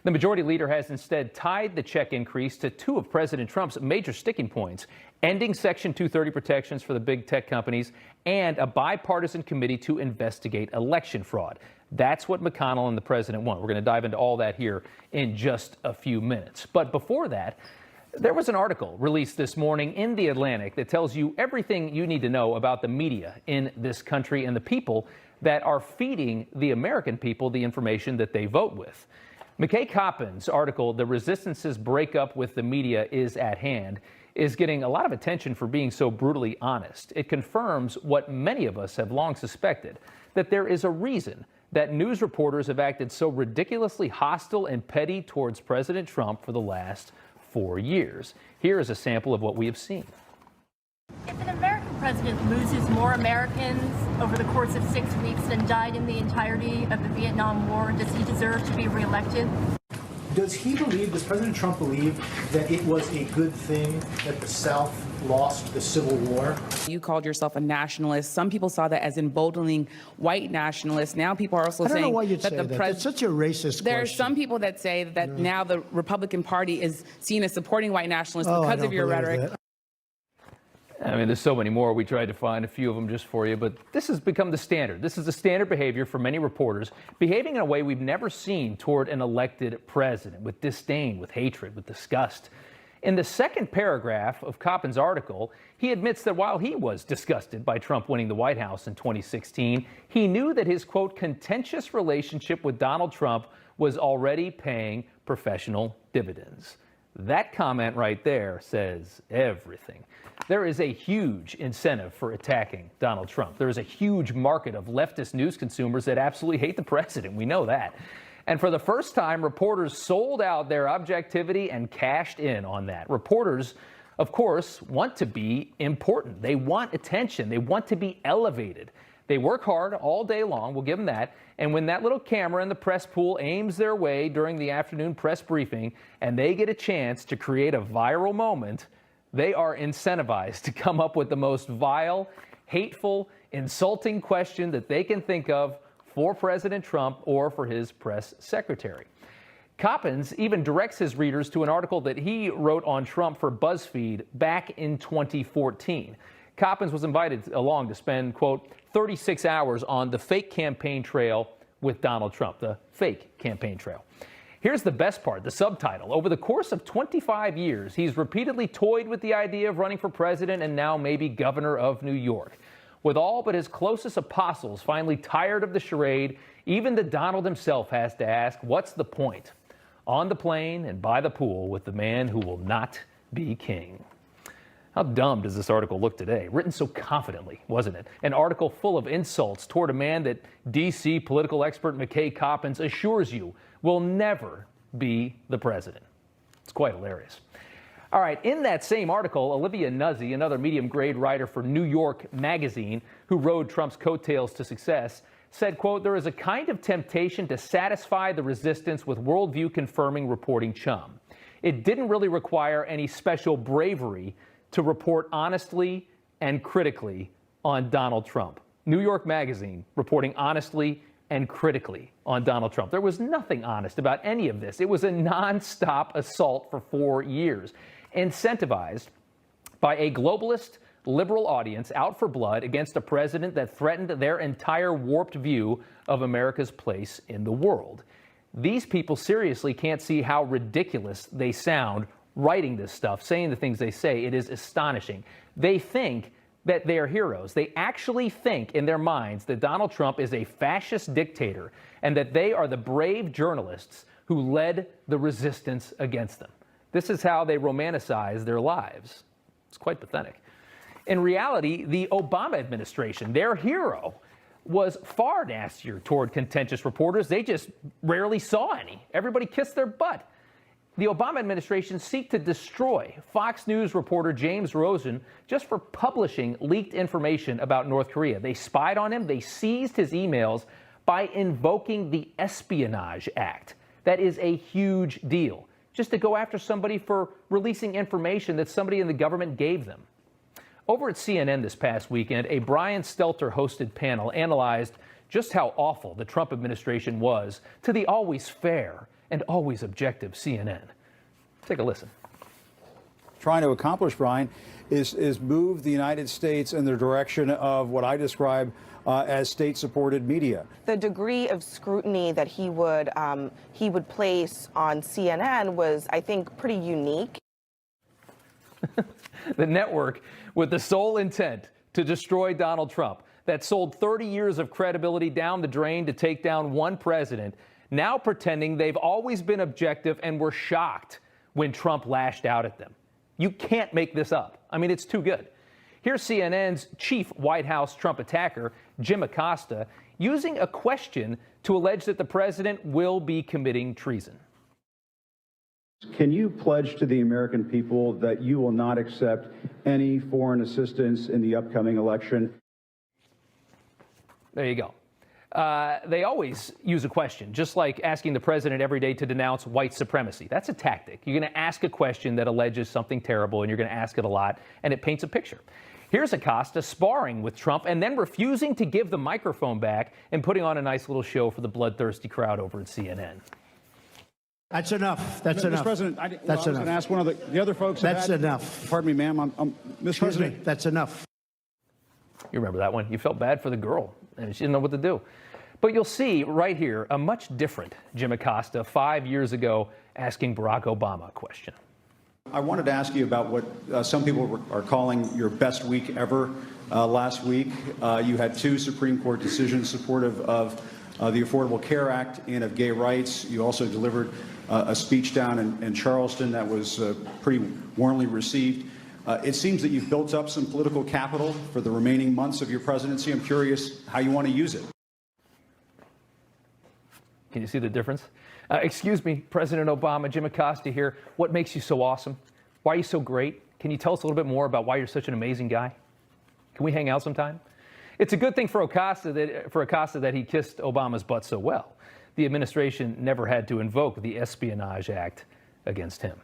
The majority leader has instead tied the check increase to two of President Trump's major sticking points: ending Section 230 protections for the big tech companies and a bipartisan committee to investigate election fraud. That's what McConnell and the president want. We're going to dive into all that here in just a few minutes. But before that, there was an article released this morning in The Atlantic that tells you everything you need to know about the media in this country and the people that are feeding the American people the information that they vote with. McKay Coppins' article, "The Resistance's Breakup with the Media is at Hand," is getting a lot of attention for being so brutally honest. It confirms what many of us have long suspected, that there is a reason that news reporters have acted so ridiculously hostile and petty towards President Trump for the last 4 years. Here is a sample of what we have seen. If an American president loses more Americans over the course of 6 weeks than died in the entirety of the Vietnam War, does he deserve to be reelected? Does President Trump believe that it was a good thing that the South lost the Civil War? You called yourself a nationalist. Some people saw that as emboldening white nationalists. Now people are also saying I don't know why you'd that say the that. It's such a racist There question. are some people that say that now the Republican Party is seen as supporting white nationalists because of your rhetoric. That. I mean, there's so many more. We tried to find a few of them just for you, but this has become the standard. This is the standard behavior for many reporters, behaving in a way we've never seen toward an elected president, with disdain, with hatred, with disgust. In the second paragraph of Coppins' article, he admits that while he was disgusted by Trump winning the White House in 2016, he knew that his, quote, contentious relationship with Donald Trump was already paying professional dividends. That comment right there says everything. There is a huge incentive for attacking Donald Trump. There is a huge market of leftist news consumers that absolutely hate the president. We know that. And for the first time, reporters sold out their objectivity and cashed in on that. Reporters, of course, want to be important. They want attention. They want to be elevated. They work hard all day long, we'll give them that, and when that little camera in the press pool aims their way during the afternoon press briefing and they get a chance to create a viral moment, they are incentivized to come up with the most vile, hateful, insulting question that they can think of for President Trump or for his press secretary. Coppins even directs his readers to an article that he wrote on Trump for BuzzFeed back in 2014. Coppins was invited along to spend, quote, 36 hours on the fake campaign trail with Donald Trump, the fake campaign trail. Here's the best part, the subtitle. Over the course of 25 years, he's repeatedly toyed with the idea of running for president and now maybe governor of New York. With all but his closest apostles finally tired of the charade, even the Donald himself has to ask, what's the point? On the plane and by the pool with the man who will not be king. How dumb does this article look today? Written so confidently, wasn't it? An article full of insults toward a man that D.C. political expert McKay Coppins assures you will never be the president. It's quite hilarious. All right, in that same article, Olivia Nuzzi, another medium-grade writer for New York Magazine, who rode Trump's coattails to success, said, quote, there is a kind of temptation to satisfy the resistance with worldview-confirming reporting chum. It didn't really require any special bravery to report honestly and critically on Donald Trump. New York Magazine reporting honestly and critically on Donald Trump. There was nothing honest about any of this. It was a nonstop assault for 4 years, incentivized by a globalist liberal audience out for blood against a president that threatened their entire warped view of America's place in the world. These people seriously can't see how ridiculous they sound writing this stuff, saying the things they say. It is astonishing. They think that they are heroes. They actually think in their minds that Donald Trump is a fascist dictator and that they are the brave journalists who led the resistance against them. This is how they romanticize their lives. It's quite pathetic. In reality, the Obama administration, their hero, was far nastier toward contentious reporters. They just rarely saw any. Everybody kissed their butt. The Obama administration seek to destroy Fox News reporter James Rosen just for publishing leaked information about North Korea. They spied on him. They seized his emails by invoking the Espionage Act. That is a huge deal, just to go after somebody for releasing information that somebody in the government gave them. Over at CNN this past weekend, a Brian Stelter-hosted panel analyzed just how awful the Trump administration was to the always fair and always objective CNN. Take a listen. Trying to accomplish, Brian, is move the United States in the direction of what I describe as state-supported media. The degree of scrutiny that he would place on CNN was, I think, pretty unique. The network with the sole intent to destroy Donald Trump, that sold 30 years of credibility down the drain to take down one president, now pretending they've always been objective and were shocked when Trump lashed out at them. You can't make this up. I mean, it's too good. Here's CNN's chief White House Trump attacker, Jim Acosta, using a question to allege that the president will be committing treason. Can you pledge to the American people that you will not accept any foreign assistance in the upcoming election? There you go. They always use a question, just like asking the president every day to denounce white supremacy. That's a tactic. You're going to ask a question that alleges something terrible, and you're going to ask it a lot, and it paints a picture. Here's Acosta sparring with Trump and then refusing to give the microphone back and putting on a nice little show for the bloodthirsty crowd over at CNN. That's enough. That's Mr. enough. President, I That's was going enough. to ask one of the other folks. That's enough. Pardon me, ma'am. Mr. Excuse President. me. That's enough. You remember that one? You felt bad for the girl, and she didn't know what to do. But you'll see right here a much different Jim Acosta 5 years ago asking Barack Obama a question. I wanted to ask you about what some people are calling your best week ever last week. You had two Supreme Court decisions supportive of the Affordable Care Act and of gay rights. You also delivered a speech down in Charleston that was pretty warmly received. It seems that you've built up some political capital for the remaining months of your presidency. I'm curious how you want to use it. Can you see the difference? Excuse me, President Obama, Jim Acosta here. What makes you so awesome? Why are you so great? Can you tell us a little bit more about why you're such an amazing guy? Can we hang out sometime? It's a good thing for Acosta that he kissed Obama's butt so well. The administration never had to invoke the Espionage Act against him.